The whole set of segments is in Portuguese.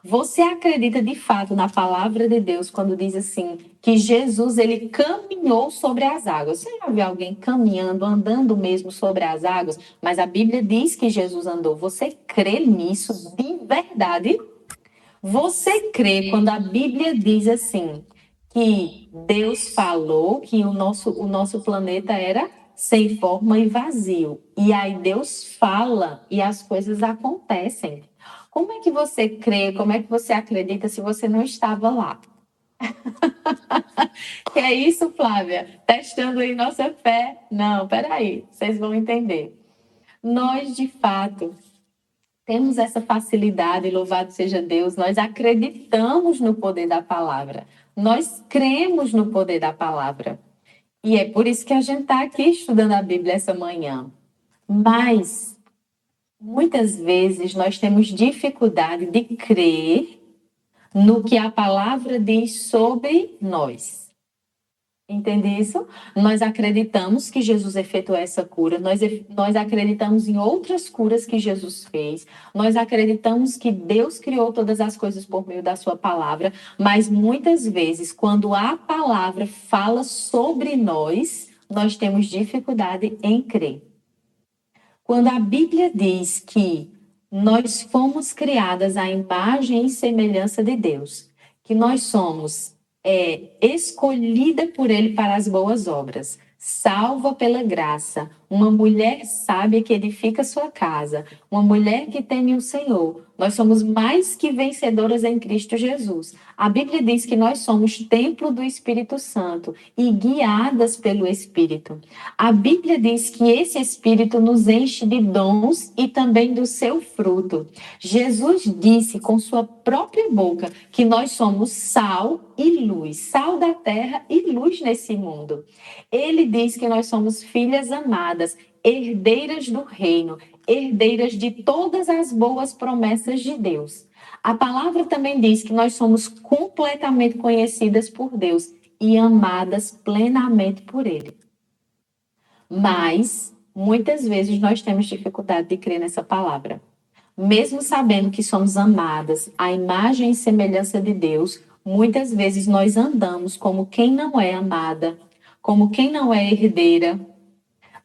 Você acredita de fato na palavra de Deus quando diz assim que Jesus ele caminhou sobre as águas? Você já viu alguém caminhando, andando mesmo sobre as águas? Mas a Bíblia diz que Jesus andou. Você crê nisso de verdade? Você crê quando a Bíblia diz assim que Deus falou que o nosso planeta era sem forma e vazio. E aí Deus fala e as coisas acontecem. Como é que você crê? Como é que você acredita se você não estava lá? Que é isso, Flávia? Testando aí nossa fé? Não, peraí, vocês vão entender. Nós, de fato, temos essa facilidade, louvado seja Deus, nós acreditamos no poder da palavra, nós cremos no poder da palavra. E é por isso que a gente está aqui estudando a Bíblia essa manhã. Mas, muitas vezes, nós temos dificuldade de crer no que a palavra diz sobre nós. Entende isso? Nós acreditamos que Jesus efetuou essa cura, nós acreditamos em outras curas que Jesus fez, nós acreditamos que Deus criou todas as coisas por meio da sua palavra, mas muitas vezes, quando a palavra fala sobre nós, nós temos dificuldade em crer. Quando a Bíblia diz que nós fomos criadas à imagem e semelhança de Deus, que nós somos escolhida por Ele para as boas obras, salva pela graça, uma mulher sábia que edifica sua casa, uma mulher que teme o Senhor. Nós somos mais que vencedoras em Cristo Jesus. A Bíblia diz que nós somos templo do Espírito Santo e guiadas pelo Espírito. A Bíblia diz que esse Espírito nos enche de dons e também do seu fruto. Jesus disse com sua própria boca que nós somos sal e luz, sal da terra e luz nesse mundo. Ele diz que nós somos filhas amadas, herdeiras do reino, herdeiras de todas as boas promessas de Deus. A palavra também diz que nós somos completamente conhecidas por Deus e amadas plenamente por Ele. Mas, muitas vezes, nós temos dificuldade de crer nessa palavra. Mesmo sabendo que somos amadas, à imagem e semelhança de Deus, muitas vezes nós andamos como quem não é amada, como quem não é herdeira.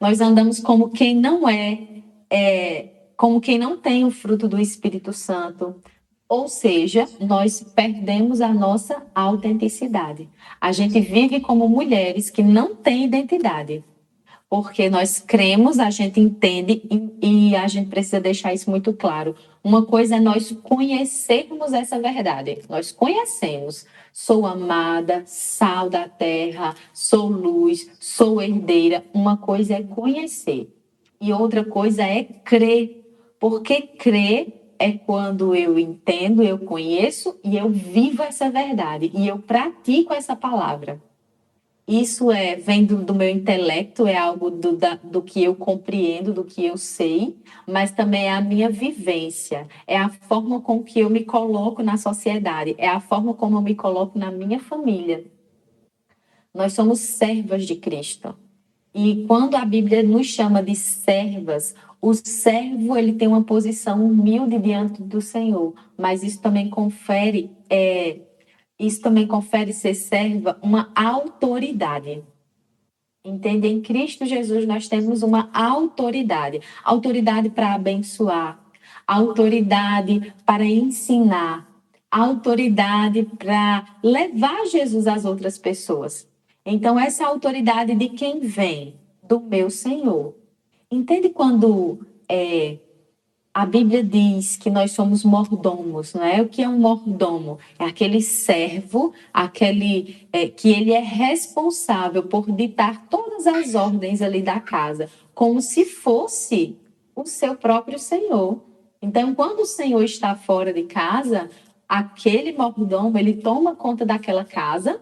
Nós andamos como quem não como quem não tem o fruto do Espírito Santo. Ou seja, nós perdemos a nossa autenticidade. A gente vive como mulheres que não têm identidade. Porque nós cremos, a gente entende e a gente precisa deixar isso muito claro. Uma coisa é nós conhecermos essa verdade. Nós conhecemos. Sou amada, sal da terra, sou luz, sou herdeira. Uma coisa é conhecer e outra coisa é crer. Porque crer é quando eu entendo, eu conheço e eu vivo essa verdade e eu pratico essa palavra. Isso vem do meu intelecto, é algo do que eu compreendo, do que eu sei, mas também é a minha vivência, é a forma com que eu me coloco na sociedade, é a forma como eu me coloco na minha família. Nós somos servas de Cristo. E quando a Bíblia nos chama de servas, o servo ele tem uma posição humilde diante do Senhor, mas isso também confere ser serva uma autoridade. Entende? Em Cristo Jesus nós temos uma autoridade. Autoridade para abençoar, autoridade para ensinar, autoridade para levar Jesus às outras pessoas. Então, essa autoridade de quem vem? Do meu Senhor. Entende quando a Bíblia diz que nós somos mordomos, não é? O que é um mordomo? É aquele servo, que ele é responsável por ditar todas as ordens ali da casa, como se fosse o seu próprio senhor. Então, quando o senhor está fora de casa, aquele mordomo, ele toma conta daquela casa,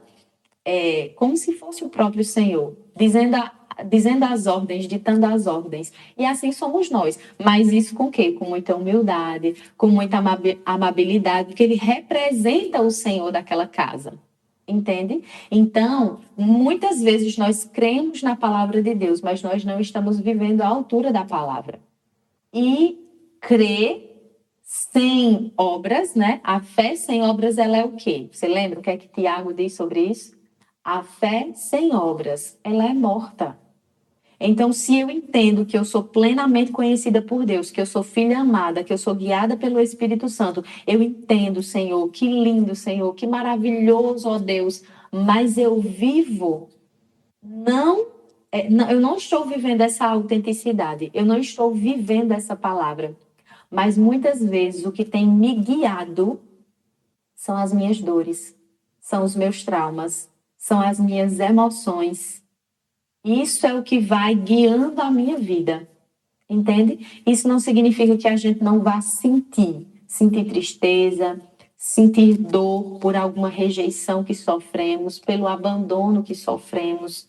como se fosse o próprio senhor, dizendo as ordens, ditando as ordens. E assim somos nós. Mas isso com o quê? Com muita humildade, com muita amabilidade, porque ele representa o Senhor daquela casa. Entende? Então, muitas vezes nós cremos na palavra de Deus, mas nós não estamos vivendo à altura da palavra. E crer sem obras, né? A fé sem obras, ela é o quê? Você lembra o que é que Tiago diz sobre isso? A fé sem obras, ela é morta. Então, se eu entendo que eu sou plenamente conhecida por Deus, que eu sou filha amada, que eu sou guiada pelo Espírito Santo, eu entendo, Senhor, que lindo, Senhor, que maravilhoso, ó Deus, mas eu vivo, não, eu não estou vivendo essa autenticidade, eu não estou vivendo essa palavra. Mas muitas vezes o que tem me guiado são as minhas dores, são os meus traumas, são as minhas emoções. Isso é o que vai guiando a minha vida, entende? Isso não significa que a gente não vá sentir tristeza, sentir dor por alguma rejeição que sofremos, pelo abandono que sofremos,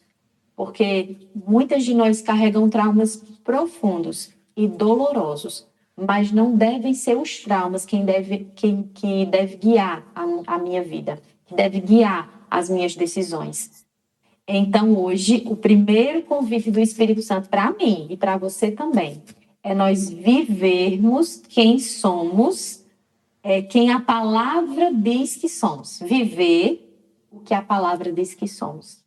porque muitas de nós carregam traumas profundos e dolorosos, mas não devem ser os traumas que deve guiar a minha vida, que deve guiar as minhas decisões. Então, hoje, o primeiro convite do Espírito Santo para mim e para você também é nós vivermos quem somos, quem a palavra diz que somos. Viver o que a palavra diz que somos.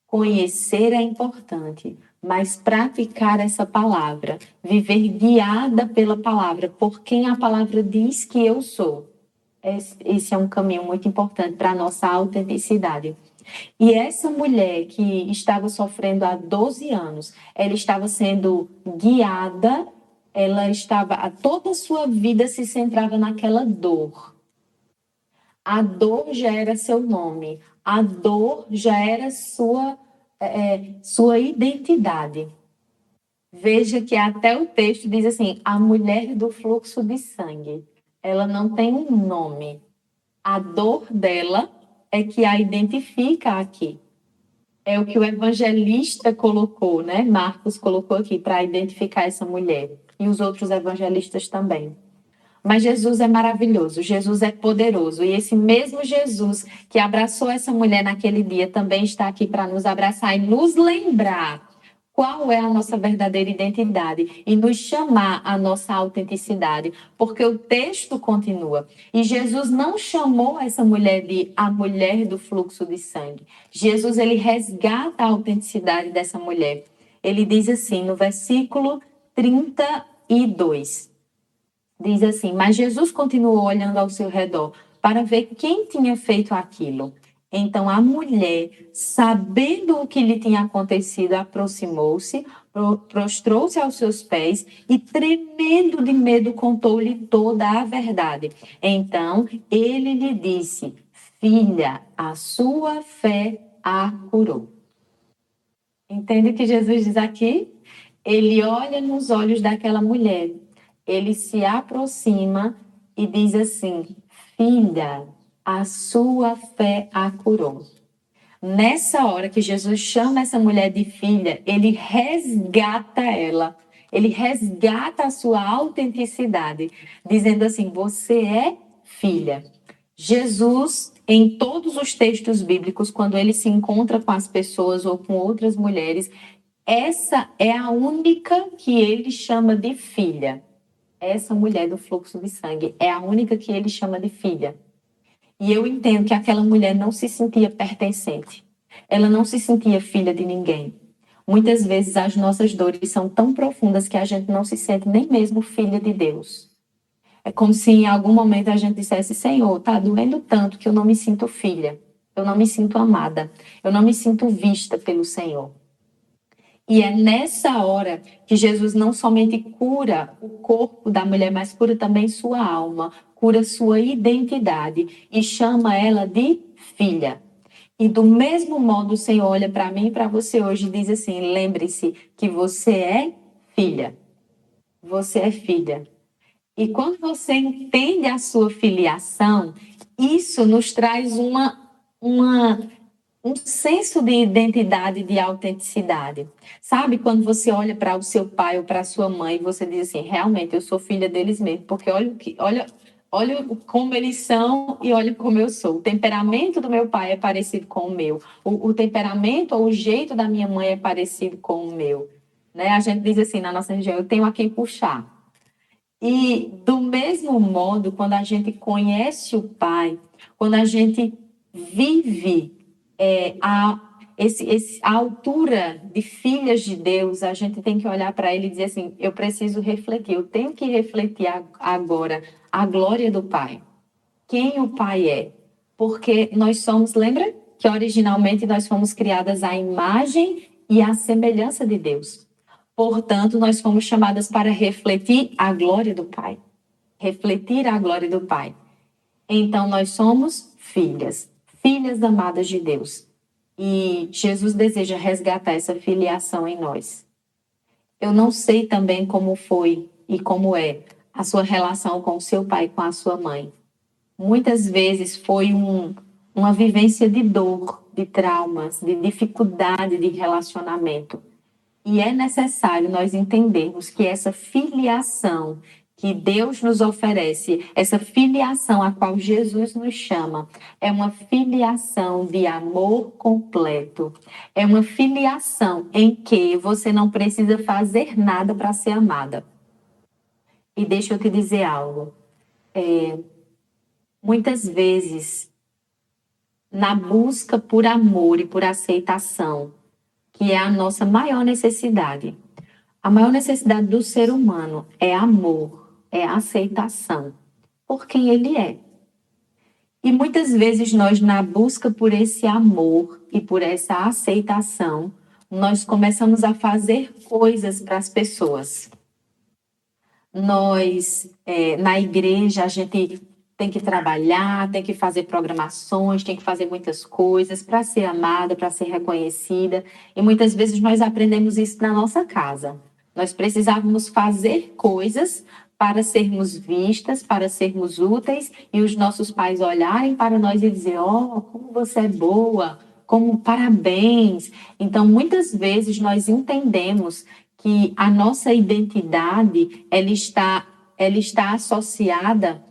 Conhecer é importante, mas praticar essa palavra, viver guiada pela palavra, por quem a palavra diz que eu sou. Esse é um caminho muito importante para a nossa autenticidade. E essa mulher que estava sofrendo há 12 anos, ela estava sendo guiada, ela estava, a toda a sua vida se centrava naquela dor. A dor já era seu nome, a dor já era sua identidade. Veja que até o texto diz assim: a mulher do fluxo de sangue. Ela não tem um nome. A dor dela é que a identifica aqui. É o que o evangelista colocou, né? Marcos colocou aqui para identificar essa mulher. E os outros evangelistas também. Mas Jesus é maravilhoso, Jesus é poderoso. E esse mesmo Jesus que abraçou essa mulher naquele dia também está aqui para nos abraçar e nos lembrar qual é a nossa verdadeira identidade e nos chamar à nossa autenticidade, porque o texto continua. E Jesus não chamou essa mulher de a mulher do fluxo de sangue. Jesus, ele resgata a autenticidade dessa mulher. Ele diz assim no versículo 32. Diz assim: mas Jesus continuou olhando ao seu redor para ver quem tinha feito aquilo. Então a mulher, sabendo o que lhe tinha acontecido, aproximou-se, prostrou-se aos seus pés e, tremendo de medo, contou-lhe toda a verdade. Então ele lhe disse: filha, a sua fé a curou. Entende o que Jesus diz aqui? Ele olha nos olhos daquela mulher, ele se aproxima e diz assim: filha, a sua fé a curou. Nessa hora que Jesus chama essa mulher de filha, ele resgata ela, ele resgata a sua autenticidade, dizendo assim: você é filha. Jesus, em todos os textos bíblicos, quando ele se encontra com as pessoas ou com outras mulheres, essa é a única que ele chama de filha. Essa mulher do fluxo de sangue é a única que ele chama de filha. E eu entendo que aquela mulher não se sentia pertencente. Ela não se sentia filha de ninguém. Muitas vezes as nossas dores são tão profundas que a gente não se sente nem mesmo filha de Deus. É como se em algum momento a gente dissesse: Senhor, tá doendo tanto que eu não me sinto filha. Eu não me sinto amada. Eu não me sinto vista pelo Senhor. E é nessa hora que Jesus não somente cura o corpo da mulher, mas cura também sua alma, cura sua identidade e chama ela de filha. E do mesmo modo o Senhor olha para mim e para você hoje e diz assim: lembre-se que você é filha. Você é filha. E quando você entende a sua filiação, isso nos traz um senso de identidade, de autenticidade. Sabe quando você olha para o seu pai ou para a sua mãe e você diz assim: realmente eu sou filha deles mesmo, porque olha como eles são e olha como eu sou. O temperamento do meu pai é parecido com o meu. O temperamento ou o jeito da minha mãe é parecido com o meu. Né? A gente diz assim na nossa região: eu tenho a quem puxar. E do mesmo modo, quando a gente conhece o Pai, quando a gente vive a altura de filhas de Deus, a gente tem que olhar para ele e dizer assim: eu preciso refletir, eu tenho que refletir agora a glória do Pai. Quem o Pai é? Porque nós somos, lembra que originalmente nós fomos criadas à imagem e à semelhança de Deus. Portanto, nós fomos chamadas para refletir a glória do Pai. Refletir a glória do Pai. Então, nós somos filhas, filhas amadas de Deus. E Jesus deseja resgatar essa filiação em nós. Eu não sei também como foi e como é a sua relação com o seu pai e com a sua mãe. Muitas vezes foi uma vivência de dor, de traumas, de dificuldade de relacionamento. E é necessário nós entendermos que essa filiação que Deus nos oferece, essa filiação a qual Jesus nos chama, é uma filiação de amor completo. É uma filiação em que você não precisa fazer nada para ser amada. E deixa eu te dizer algo. Muitas vezes, na busca por amor e por aceitação, que é a nossa maior necessidade, a maior necessidade do ser humano é amor, é aceitação por quem ele é. E muitas vezes nós, na busca por esse amor e por essa aceitação, nós começamos a fazer coisas para as pessoas. Nós, na igreja, a gente tem que trabalhar, tem que fazer programações, tem que fazer muitas coisas para ser amada, para ser reconhecida. E muitas vezes nós aprendemos isso na nossa casa. Nós precisávamos fazer coisas para sermos vistas, para sermos úteis, e os nossos pais olharem para nós e dizer: oh, como você é boa, como parabéns. Então, muitas vezes nós entendemos que a nossa identidade ela está associada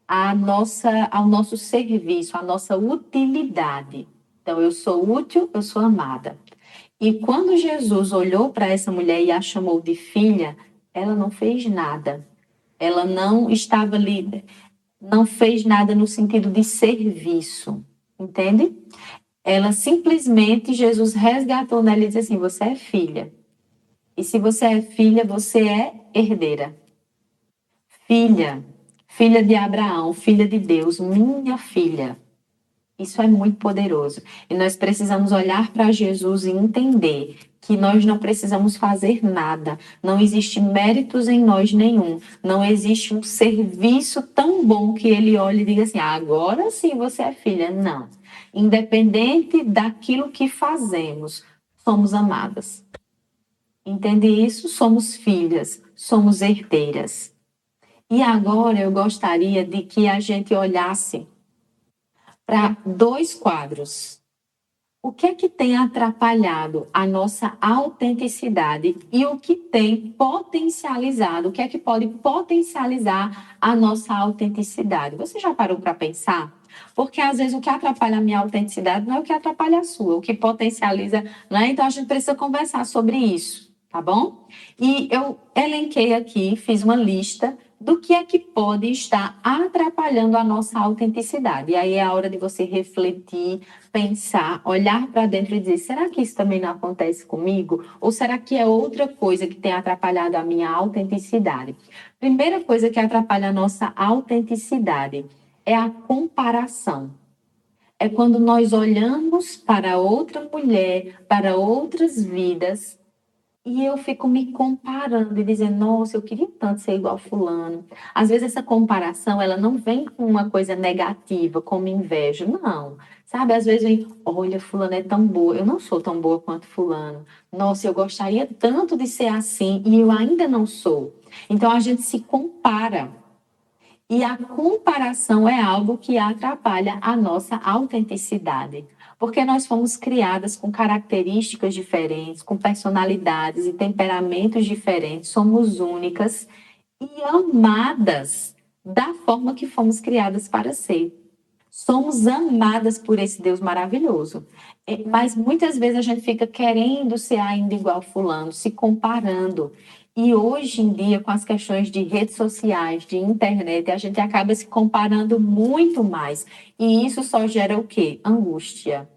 ao nosso serviço, à nossa utilidade. Então, eu sou útil, eu sou amada. E quando Jesus olhou para essa mulher e a chamou de filha, ela não fez nada. Ela não estava ali, não fez nada no sentido de serviço, entende? Ela simplesmente, Jesus resgatou nela e disse assim: você é filha. E se você é filha, você é herdeira. Filha, filha de Abraão, filha de Deus, minha filha. Isso é muito poderoso. E nós precisamos olhar para Jesus e entender que nós não precisamos fazer nada. Não existe méritos em nós nenhum. Não existe um serviço tão bom que ele olhe e diga assim: agora sim você é filha. Não. Independente daquilo que fazemos, somos amadas. Entende isso? Somos filhas, somos herdeiras. E agora eu gostaria de que a gente olhasse para dois quadros. O que é que tem atrapalhado a nossa autenticidade e o que tem potencializado, o que é que pode potencializar a nossa autenticidade? Você já parou para pensar? Porque às vezes o que atrapalha a minha autenticidade não é o que atrapalha a sua, o que potencializa, não é? Então a gente precisa conversar sobre isso, tá bom? E eu elenquei aqui, fiz uma lista do que é que pode estar atrapalhando a nossa autenticidade. E aí é a hora de você refletir, pensar, olhar para dentro e dizer: será que isso também não acontece comigo? Ou será que é outra coisa que tem atrapalhado a minha autenticidade? Primeira coisa que atrapalha a nossa autenticidade é a comparação. É quando nós olhamos para outra mulher, para outras vidas, e eu fico me comparando e dizendo: nossa, eu queria tanto ser igual a fulano. Às vezes essa comparação, ela não vem com uma coisa negativa, como inveja, não. Sabe, às vezes vem: olha, fulano é tão boa, eu não sou tão boa quanto fulano. Nossa, eu gostaria tanto de ser assim e eu ainda não sou. Então a gente se compara. E a comparação é algo que atrapalha a nossa autenticidade, porque nós fomos criadas com características diferentes, com personalidades e temperamentos diferentes, somos únicas e amadas da forma que fomos criadas para ser. Somos amadas por esse Deus maravilhoso. Mas muitas vezes a gente fica querendo ser ainda igual fulano, se comparando. E hoje em dia, com as questões de redes sociais, de internet, a gente acaba se comparando muito mais. E isso só gera o quê? Angústia.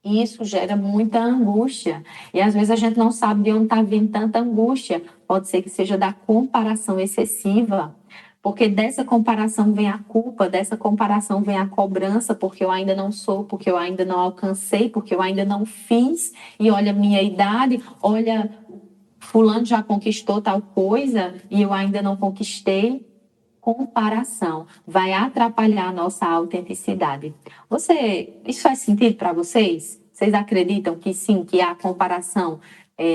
E isso gera muita angústia. E às vezes a gente não sabe de onde está vindo tanta angústia. Pode ser que seja da comparação excessiva, porque dessa comparação vem a culpa, dessa comparação vem a cobrança, porque eu ainda não sou, porque eu ainda não alcancei, porque eu ainda não fiz. E olha a minha idade, olha, fulano já conquistou tal coisa e eu ainda não conquistei. Comparação vai atrapalhar a nossa autenticidade. Isso faz sentido para vocês? Vocês acreditam que sim, que a comparação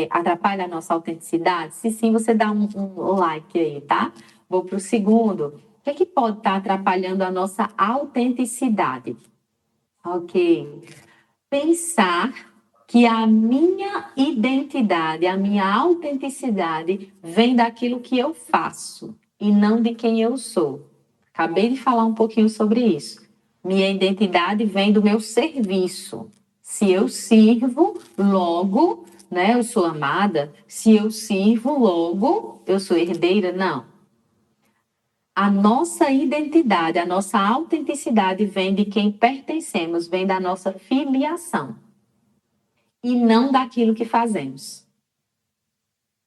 atrapalha a nossa autenticidade? Se sim, você dá um like aí, tá? Vou para o segundo. O que é que pode estar atrapalhando a nossa autenticidade? Ok. Pensar que a minha identidade, a minha autenticidade vem daquilo que eu faço e não de quem eu sou. Acabei de falar um pouquinho sobre isso. Minha identidade vem do meu serviço. Se eu sirvo, logo, né, eu sou amada. Se eu sirvo, logo, eu sou herdeira. Não. A nossa identidade, a nossa autenticidade vem de quem pertencemos, vem da nossa filiação e não daquilo que fazemos,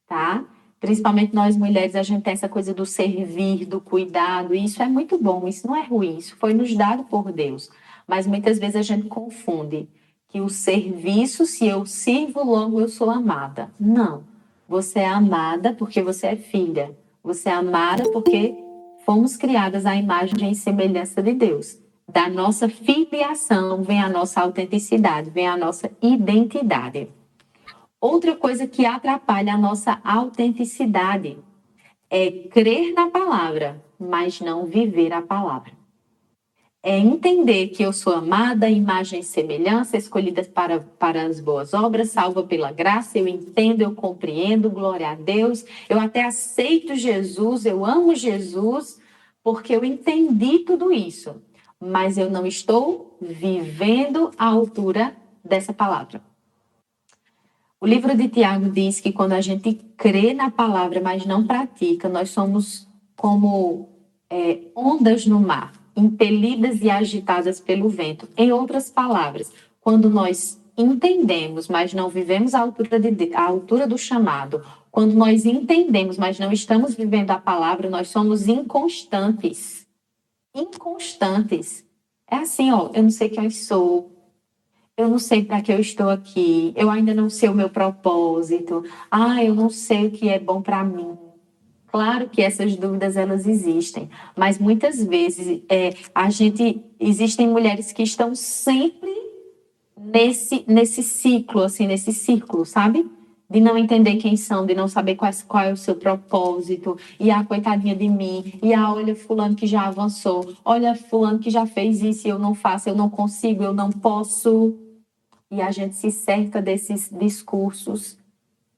tá? Principalmente nós mulheres, a gente tem essa coisa do servir, do cuidado, e isso é muito bom, isso não é ruim, isso foi nos dado por Deus. Mas muitas vezes a gente confunde que o serviço, se eu sirvo, logo eu sou amada. Não. Você é amada porque você é filha. Você é amada porque fomos criadas à imagem e semelhança de Deus. Da nossa filiação vem a nossa autenticidade, vem a nossa identidade. Outra coisa que atrapalha a nossa autenticidade é crer na palavra, mas não viver a palavra. É entender que eu sou amada, imagem e semelhança, escolhida para as boas obras, salva pela graça, eu entendo, eu compreendo, glória a Deus, eu até aceito Jesus, eu amo Jesus, porque eu entendi tudo isso, mas eu não estou vivendo à altura dessa palavra. O livro de Tiago diz que quando a gente crê na palavra, mas não pratica, nós somos como ondas no mar, impelidas e agitadas pelo vento. Em outras palavras, quando nós entendemos, mas não vivemos à altura do chamado, quando nós entendemos, mas não estamos vivendo a palavra, nós somos inconstantes. Inconstantes. É assim, ó, eu não sei quem eu sou, eu não sei para que eu estou aqui, eu ainda não sei o meu propósito, eu não sei o que é bom para mim. Claro que essas dúvidas elas existem, mas muitas vezes existem mulheres que estão sempre nesse ciclo, assim, nesse círculo, sabe? De não entender quem são, de não saber qual é o seu propósito, e a coitadinha de mim, e olha fulano que já avançou, olha fulano que já fez isso e eu não faço, eu não consigo, eu não posso. E a gente se cerca desses discursos,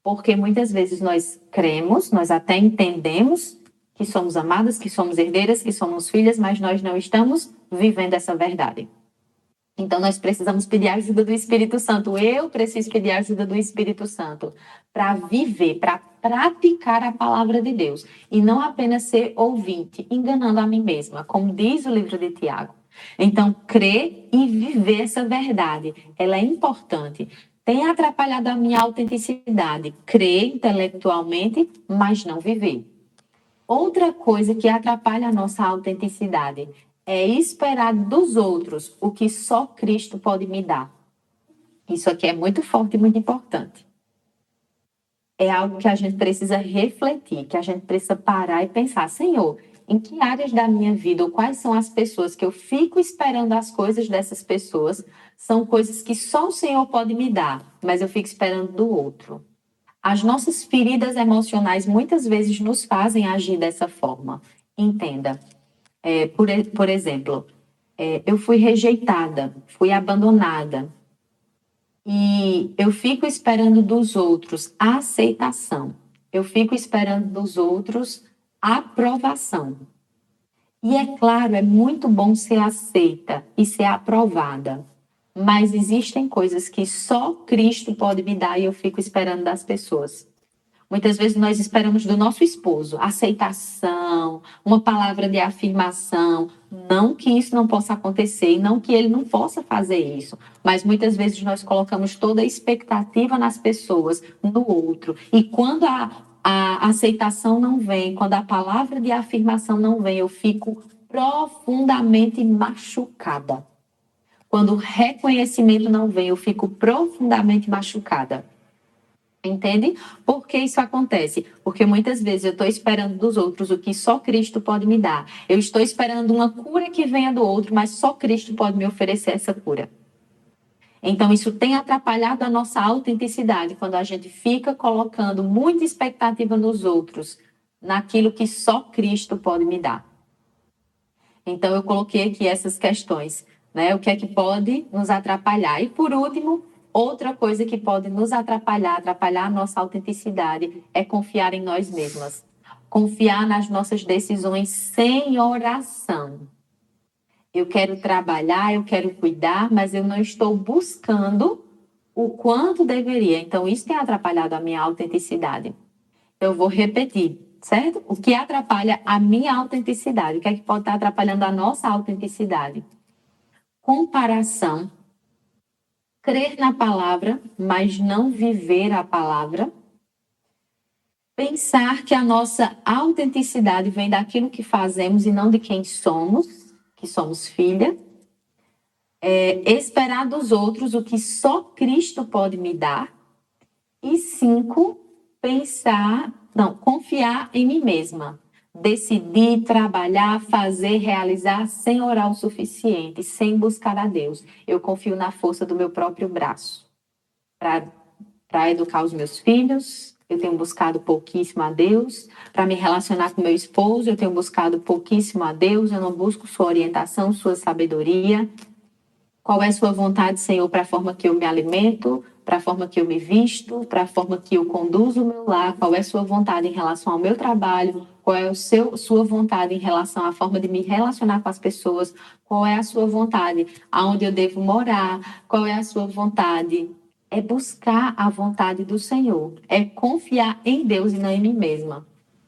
porque muitas vezes nós cremos, nós até entendemos que somos amadas, que somos herdeiras, que somos filhas, mas nós não estamos vivendo essa verdade. Então, nós precisamos pedir a ajuda do Espírito Santo. Eu preciso pedir a ajuda do Espírito Santo para viver, para praticar a palavra de Deus. E não apenas ser ouvinte, enganando a mim mesma, como diz o livro de Tiago. Então, crer e viver essa verdade, ela é importante. Tem atrapalhado a minha autenticidade, crer intelectualmente, mas não viver. Outra coisa que atrapalha a nossa autenticidade é esperar dos outros o que só Cristo pode me dar. Isso aqui é muito forte e muito importante. É algo que a gente precisa refletir, que a gente precisa parar e pensar, Senhor, em que áreas da minha vida ou quais são as pessoas que eu fico esperando as coisas dessas pessoas, são coisas que só o Senhor pode me dar, mas eu fico esperando do outro. As nossas feridas emocionais muitas vezes nos fazem agir dessa forma. Entenda. Por exemplo, eu fui rejeitada, fui abandonada. E eu fico esperando dos outros a aceitação. Eu fico esperando dos outros a aprovação. E é claro, é muito bom ser aceita e ser aprovada. Mas existem coisas que só Cristo pode me dar e eu fico esperando das pessoas. Muitas vezes nós esperamos do nosso esposo aceitação, uma palavra de afirmação. Não que isso não possa acontecer, e não que ele não possa fazer isso, mas muitas vezes nós colocamos toda a expectativa nas pessoas, no outro. E quando a aceitação não vem, quando a palavra de afirmação não vem, eu fico profundamente machucada. Quando o reconhecimento não vem, eu fico profundamente machucada. Entende? Por que isso acontece? Porque muitas vezes eu estou esperando dos outros o que só Cristo pode me dar. Eu estou esperando uma cura que venha do outro, mas só Cristo pode me oferecer essa cura. Então, isso tem atrapalhado a nossa autenticidade, quando a gente fica colocando muita expectativa nos outros, naquilo que só Cristo pode me dar. Então, eu coloquei aqui essas questões, né? O que é que pode nos atrapalhar? E, por último, outra coisa que pode nos atrapalhar, atrapalhar a nossa autenticidade, é confiar em nós mesmas. Confiar nas nossas decisões sem oração. Eu quero trabalhar, eu quero cuidar, mas eu não estou buscando o quanto deveria. Então, isso tem atrapalhado a minha autenticidade. Eu vou repetir, certo? O que atrapalha a minha autenticidade? O que é que pode estar atrapalhando a nossa autenticidade? Comparação, crer na palavra, mas não viver a palavra. Pensar que a nossa autenticidade vem daquilo que fazemos e não de quem somos, que somos filha. Esperar dos outros o que só Cristo pode me dar. E 5, confiar em mim mesma. Decidir, trabalhar, fazer, realizar sem orar o suficiente, sem buscar a Deus. Eu confio na força do meu próprio braço para educar os meus filhos. Eu tenho buscado pouquíssimo a Deus. Para me relacionar com meu esposo, eu tenho buscado pouquíssimo a Deus. Eu não busco sua orientação, sua sabedoria. Qual é a sua vontade, Senhor, para a forma que eu me alimento, para a forma que eu me visto, para a forma que eu conduzo o meu lar? Qual é a sua vontade em relação ao meu trabalho? Qual é a sua vontade em relação à forma de me relacionar com as pessoas? Qual é a sua vontade aonde eu devo morar? Qual é a sua vontade? É buscar a vontade do Senhor, é confiar em Deus e não em mim mesma.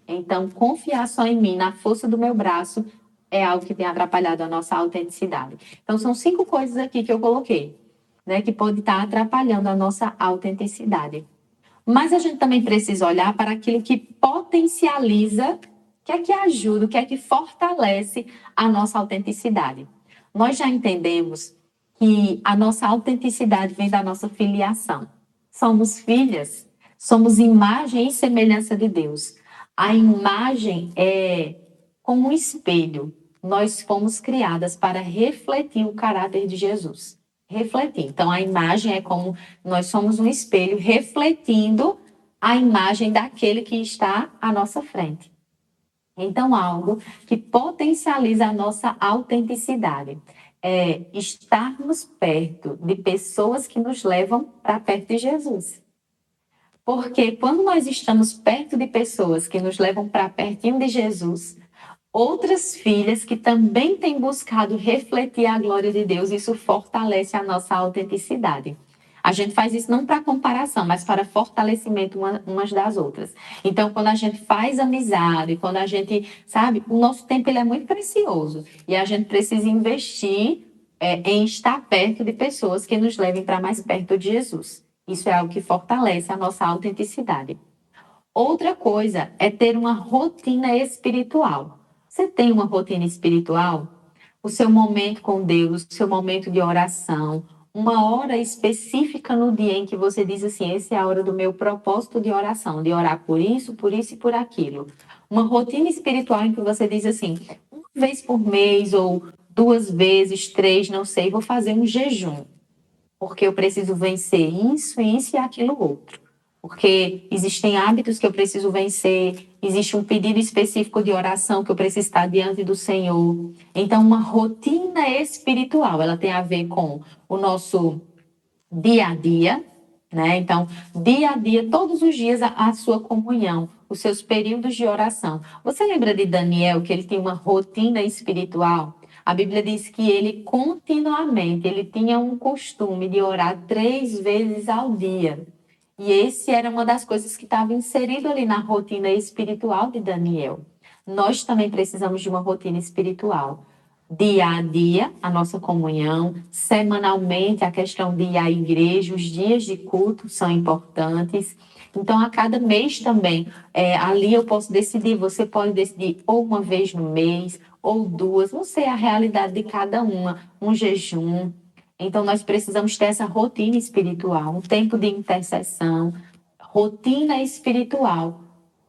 Então, confiar só em mim, na força do meu braço, é algo que tem atrapalhado a nossa autenticidade. Então, são 5 coisas aqui que eu coloquei, né, que pode estar atrapalhando a nossa autenticidade. Mas a gente também precisa olhar para aquilo que potencializa, que é que ajuda, que é que fortalece a nossa autenticidade. Nós já entendemos que a nossa autenticidade vem da nossa filiação. Somos filhas, somos imagem e semelhança de Deus. A imagem é como um espelho. Nós fomos criadas para refletir o caráter de Jesus. Refletir. Então, a imagem é como nós somos um espelho refletindo a imagem daquele que está à nossa frente. Então, algo que potencializa a nossa autenticidade é estarmos perto de pessoas que nos levam para perto de Jesus. Porque quando nós estamos perto de pessoas que nos levam para pertinho de Jesus, outras filhas que também têm buscado refletir a glória de Deus, isso fortalece a nossa autenticidade. A gente faz isso não para comparação, mas para fortalecimento umas das outras. Então, quando a gente faz amizade, quando a gente, sabe, o nosso tempo ele é muito precioso e a gente precisa investir em estar perto de pessoas que nos levem para mais perto de Jesus. Isso é algo que fortalece a nossa autenticidade. Outra coisa é ter uma rotina espiritual. Você tem uma rotina espiritual? O seu momento com Deus, o seu momento de oração, uma hora específica no dia em que você diz assim: essa é a hora do meu propósito de oração, de orar por isso e por aquilo. Uma rotina espiritual em que você diz assim: uma vez por mês ou 2 vezes, 3, não sei, vou fazer um jejum, porque eu preciso vencer isso e aquilo outro. Porque existem hábitos que eu preciso vencer, existe um pedido específico de oração que eu preciso estar diante do Senhor. Então, uma rotina espiritual, ela tem a ver com o nosso dia a dia, né? Então, dia a dia, todos os dias, a sua comunhão os seus períodos de oração. Você lembra de Daniel, que ele tinha uma rotina espiritual? A Bíblia diz que ele continuamente, ele tinha um costume de orar 3 vezes ao dia. E esse era uma das coisas que estava inserido ali na rotina espiritual de Daniel. Nós também precisamos de uma rotina espiritual. Dia a dia, a nossa comunhão, semanalmente, a questão de ir à igreja, os dias de culto são importantes. Então, a cada mês também, ali eu posso decidir, você pode decidir ou uma vez no mês, ou duas, não sei a realidade de cada uma, um jejum. Então, nós precisamos ter essa rotina espiritual, um tempo de intercessão. Rotina espiritual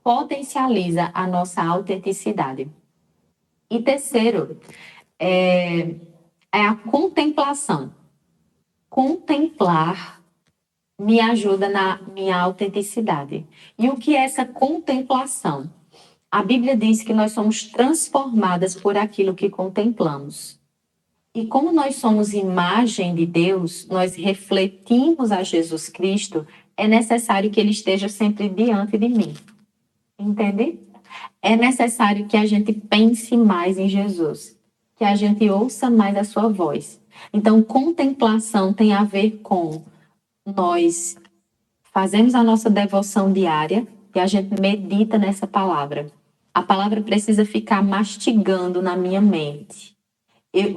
potencializa a nossa autenticidade. E terceiro, é a contemplação. Contemplar me ajuda na minha autenticidade. E o que é essa contemplação? A Bíblia diz que nós somos transformadas por aquilo que contemplamos. E como nós somos imagem de Deus, nós refletimos a Jesus Cristo, é necessário que ele esteja sempre diante de mim. Entende? É necessário que a gente pense mais em Jesus, que a gente ouça mais a sua voz. Então, contemplação tem a ver com nós fazemos a nossa devoção diária e a gente medita nessa palavra. A palavra precisa ficar mastigando na minha mente.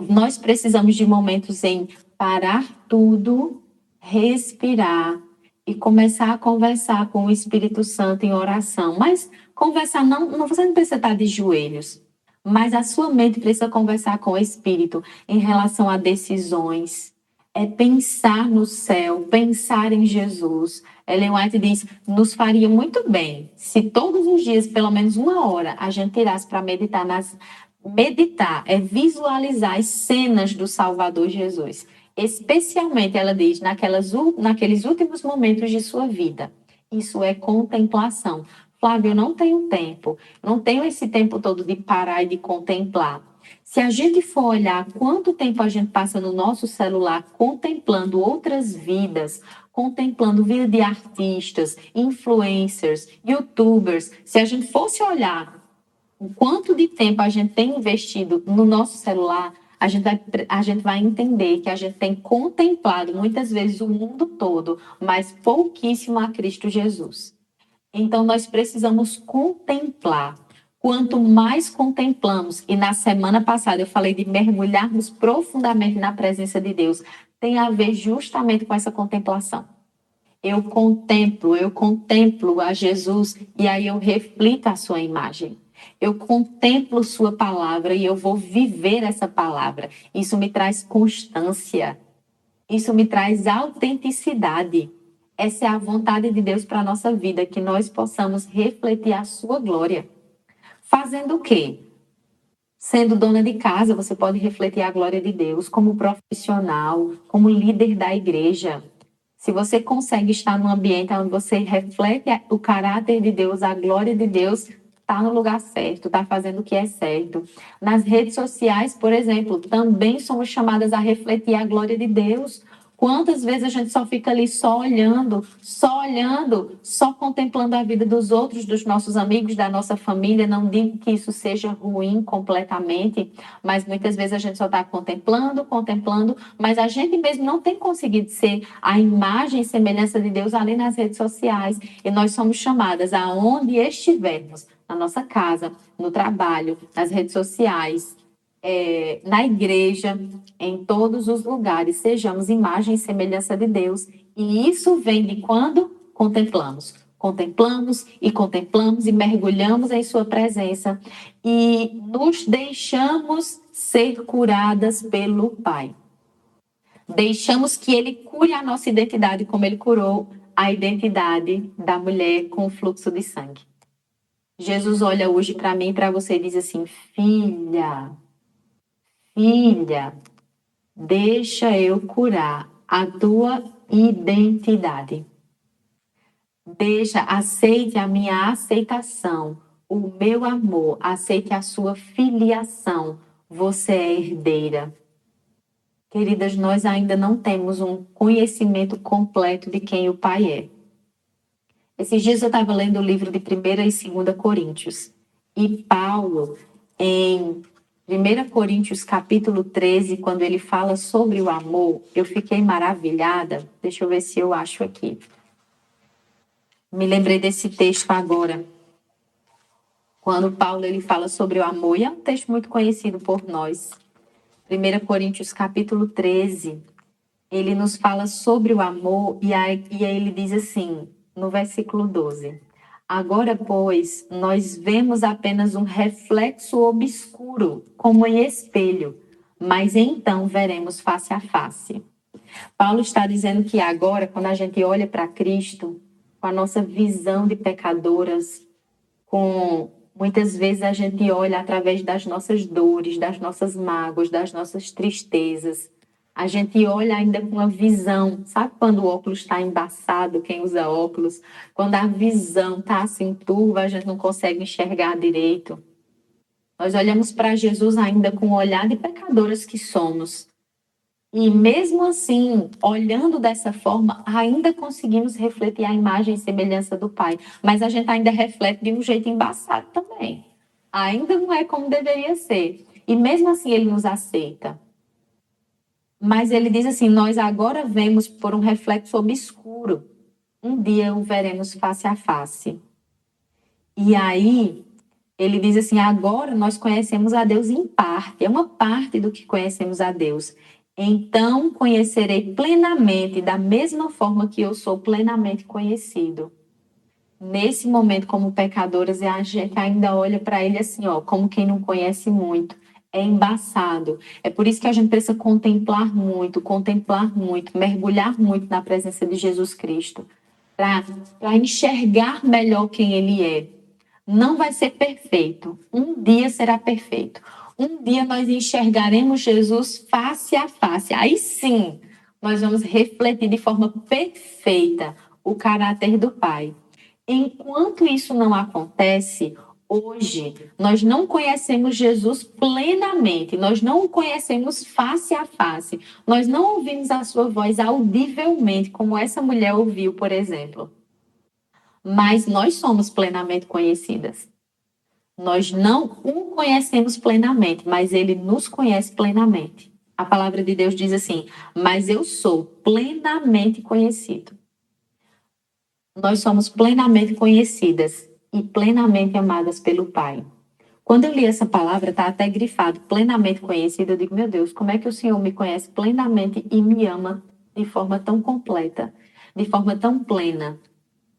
Nós precisamos de momentos em parar tudo, respirar e começar a conversar com o Espírito Santo em oração. Mas conversar não, você não precisa estar de joelhos, mas a sua mente precisa conversar com o Espírito em relação a decisões. É pensar no céu, pensar em Jesus. Ellen White diz, nos faria muito bem se todos os dias, pelo menos 1 hora, a gente tirasse para meditar é visualizar as cenas do Salvador Jesus. Especialmente, ela diz, naqueles últimos momentos de sua vida. Isso é contemplação. Flávio, eu não tenho tempo. Não tenho esse tempo todo de parar e de contemplar. Se a gente for olhar quanto tempo a gente passa no nosso celular contemplando outras vidas, contemplando vida de artistas, influencers, youtubers, se a gente fosse olhar o quanto de tempo a gente tem investido no nosso celular, a gente vai entender que a gente tem contemplado muitas vezes o mundo todo, mas pouquíssimo a Cristo Jesus. Então, nós precisamos contemplar. Quanto mais contemplamos, e na semana passada eu falei de mergulharmos profundamente na presença de Deus, tem a ver justamente com essa contemplação. Eu contemplo a Jesus e aí eu reflito a sua imagem. Eu contemplo sua palavra e eu vou viver essa palavra. Isso me traz constância. Isso me traz autenticidade. Essa é a vontade de Deus para a nossa vida, que nós possamos refletir a sua glória. Fazendo o quê? Sendo dona de casa, você pode refletir a glória de Deus como profissional, como líder da igreja. Se você consegue estar num ambiente onde você reflete o caráter de Deus, a glória de Deus, está no lugar certo, está fazendo o que é certo. Nas redes sociais, por exemplo, também somos chamadas a refletir a glória de Deus. Quantas vezes a gente só fica ali só olhando, só contemplando a vida dos outros, dos nossos amigos, da nossa família. Não digo que isso seja ruim completamente, mas muitas vezes a gente só está contemplando, mas a gente mesmo não tem conseguido ser a imagem e semelhança de Deus ali nas redes sociais. E nós somos chamadas aonde estivermos, na nossa casa, no trabalho, nas redes sociais, na igreja, em todos os lugares, sejamos imagem e semelhança de Deus. E isso vem de quando contemplamos. Contemplamos e mergulhamos em sua presença e nos deixamos ser curadas pelo Pai. Deixamos que ele cure a nossa identidade como ele curou a identidade da mulher com o fluxo de sangue. Jesus olha hoje para mim e para você e diz assim, filha, deixa eu curar a tua identidade. Aceite a minha aceitação, o meu amor, aceite a sua filiação. Você é herdeira. Queridas, nós ainda não temos um conhecimento completo de quem o Pai é. Esses dias eu estava lendo o livro de 1ª e 2ª Coríntios. E Paulo, em 1 Coríntios capítulo 13, quando ele fala sobre o amor, eu fiquei maravilhada. Deixa eu ver se eu acho aqui. Me lembrei desse texto agora. Quando Paulo ele fala sobre o amor, e é um texto muito conhecido por nós. 1 Coríntios capítulo 13, ele nos fala sobre o amor, e aí ele diz assim, no versículo 12: Agora, pois, nós vemos apenas um reflexo obscuro, como em espelho, mas então veremos face a face. Paulo está dizendo que agora, quando a gente olha para Cristo, com a nossa visão de pecadoras, muitas vezes a gente olha através das nossas dores, das nossas mágoas, das nossas tristezas. A gente olha ainda com uma visão. Sabe quando o óculos está embaçado, quem usa óculos? Quando a visão está assim turva, a gente não consegue enxergar direito. Nós olhamos para Jesus ainda com o olhar de pecadoras que somos. E mesmo assim, olhando dessa forma, ainda conseguimos refletir a imagem e semelhança do Pai. Mas a gente ainda reflete de um jeito embaçado também. Ainda não é como deveria ser. E mesmo assim ele nos aceita. Mas ele diz assim, nós agora vemos por um reflexo obscuro. Um dia o veremos face a face. E aí, ele diz assim, agora nós conhecemos a Deus em parte. É uma parte do que conhecemos a Deus. Então conhecerei plenamente, da mesma forma que eu sou plenamente conhecido. Nesse momento, como pecadoras, a gente ainda olha para ele assim, ó, como quem não conhece muito. É embaçado. É por isso que a gente precisa contemplar muito, mergulhar muito na presença de Jesus Cristo, para enxergar melhor quem ele é. Não vai ser perfeito. Um dia será perfeito. Um dia nós enxergaremos Jesus face a face. Aí sim, nós vamos refletir de forma perfeita o caráter do Pai. Enquanto isso não acontece, hoje nós não conhecemos Jesus plenamente, nós não o conhecemos face a face, nós não ouvimos a sua voz audivelmente, como essa mulher ouviu, por exemplo. Mas nós somos plenamente conhecidas. Nós não o conhecemos plenamente, mas ele nos conhece plenamente. A palavra de Deus diz assim: mas eu sou plenamente conhecido. Nós somos plenamente conhecidas e plenamente amadas pelo Pai. Quando eu li essa palavra, está até grifado, plenamente conhecida, eu digo, meu Deus, como é que o Senhor me conhece plenamente e me ama de forma tão completa, de forma tão plena?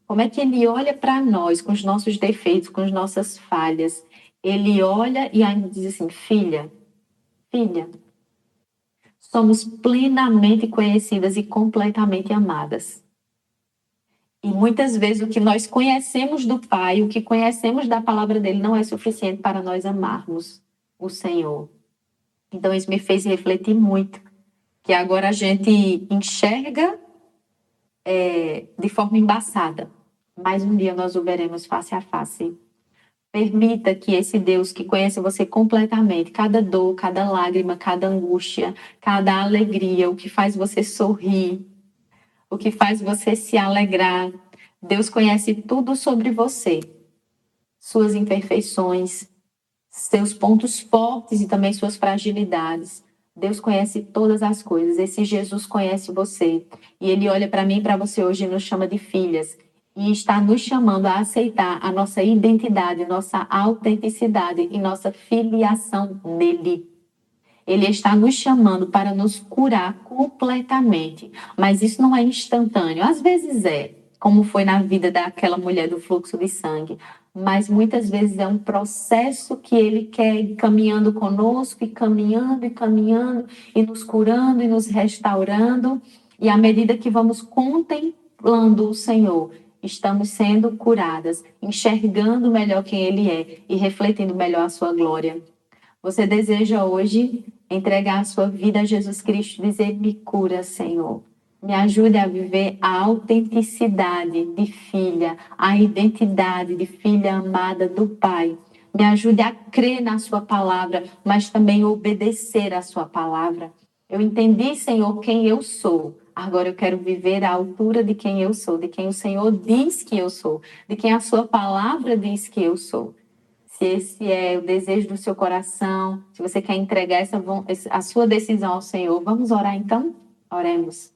Como é que ele olha para nós com os nossos defeitos, com as nossas falhas? Ele olha e ainda diz assim, filha, filha, somos plenamente conhecidas e completamente amadas. E muitas vezes o que nós conhecemos do Pai, o que conhecemos da palavra dele, não é suficiente para nós amarmos o Senhor. Então isso me fez refletir muito, que agora a gente enxerga de forma embaçada, mas um dia nós o veremos face a face. Permita que esse Deus que conhece você completamente, cada dor, cada lágrima, cada angústia, cada alegria, o que faz você sorrir, o que faz você se alegrar. Deus conhece tudo sobre você, suas imperfeições, seus pontos fortes e também suas fragilidades. Deus conhece todas as coisas. Esse Jesus conhece você. E ele olha para mim e para você hoje e nos chama de filhas. E está nos chamando a aceitar a nossa identidade, nossa autenticidade e nossa filiação nele. Ele está nos chamando para nos curar completamente. Mas isso não é instantâneo. Às vezes é, como foi na vida daquela mulher do fluxo de sangue. Mas muitas vezes é um processo que ele quer ir caminhando conosco, e caminhando, e nos curando, e nos restaurando. E à medida que vamos contemplando o Senhor, estamos sendo curadas, enxergando melhor quem ele é e refletindo melhor a sua glória. Você deseja hoje entregar a sua vida a Jesus Cristo, dizer: me cura, Senhor. Me ajude a viver a autenticidade de filha, a identidade de filha amada do Pai. Me ajude a crer na sua palavra, mas também obedecer à sua palavra. Eu entendi, Senhor, quem eu sou. Agora eu quero viver à altura de quem eu sou, de quem o Senhor diz que eu sou, de quem a sua palavra diz que eu sou. Se esse é o desejo do seu coração, se você quer entregar a sua decisão ao Senhor, vamos orar então? Oremos.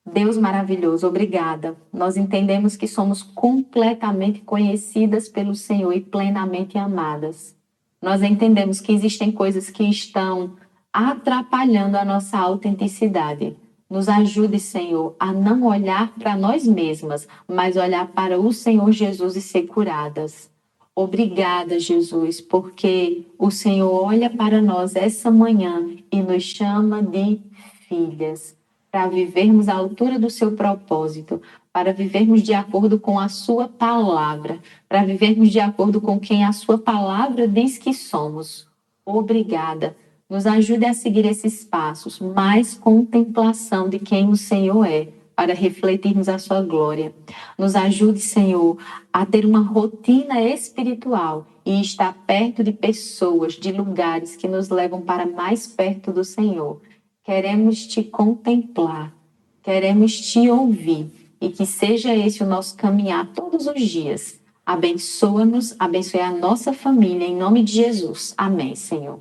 Deus maravilhoso, obrigada. Nós entendemos que somos completamente conhecidas pelo Senhor e plenamente amadas. Nós entendemos que existem coisas que estão atrapalhando a nossa autenticidade. Nos ajude, Senhor, a não olhar para nós mesmas, mas olhar para o Senhor Jesus e ser curadas. Obrigada, Jesus, porque o Senhor olha para nós essa manhã e nos chama de filhas, para vivermos à altura do seu propósito, para vivermos de acordo com a sua palavra, para vivermos de acordo com quem a sua palavra diz que somos. Obrigada. Nos ajude a seguir esses passos, mais contemplação de quem o Senhor é, para refletirmos a sua glória. Nos ajude, Senhor, a ter uma rotina espiritual e estar perto de pessoas, de lugares que nos levam para mais perto do Senhor. Queremos te contemplar, queremos te ouvir e que seja esse o nosso caminhar todos os dias. Abençoa-nos, abençoe a nossa família, em nome de Jesus. Amém, Senhor.